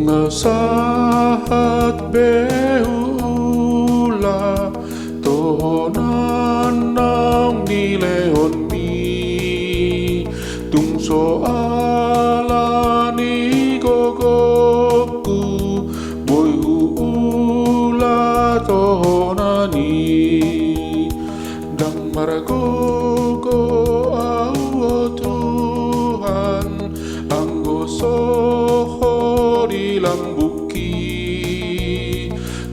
Nungasahat behula tohonan nang nilehon mi tungso alani gogoku boy uula tohonani dang maragogo au Tuhan anggo sohori lambuki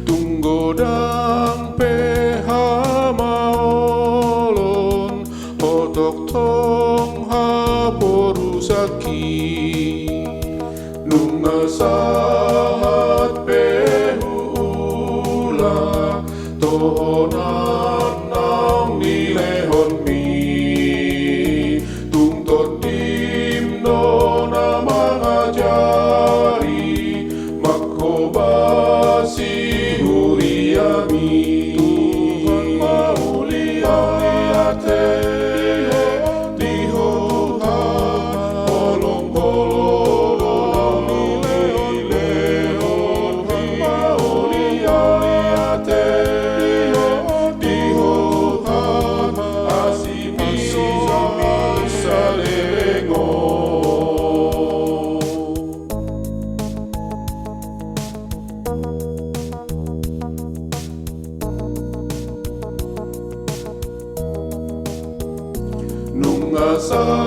tunggo dang pehamaolon otok tong haporusaki nungasahat behula tohonan nang nilehon mi tungtot dimno na mangajari makhobasi huriami Tuhan mauliate dihohan bolong-bolong nilehon mauliate dihohan asimi salengo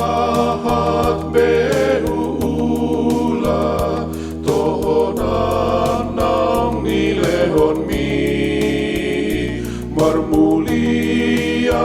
nungasahat behula tohonan nang nilehon mi marmulia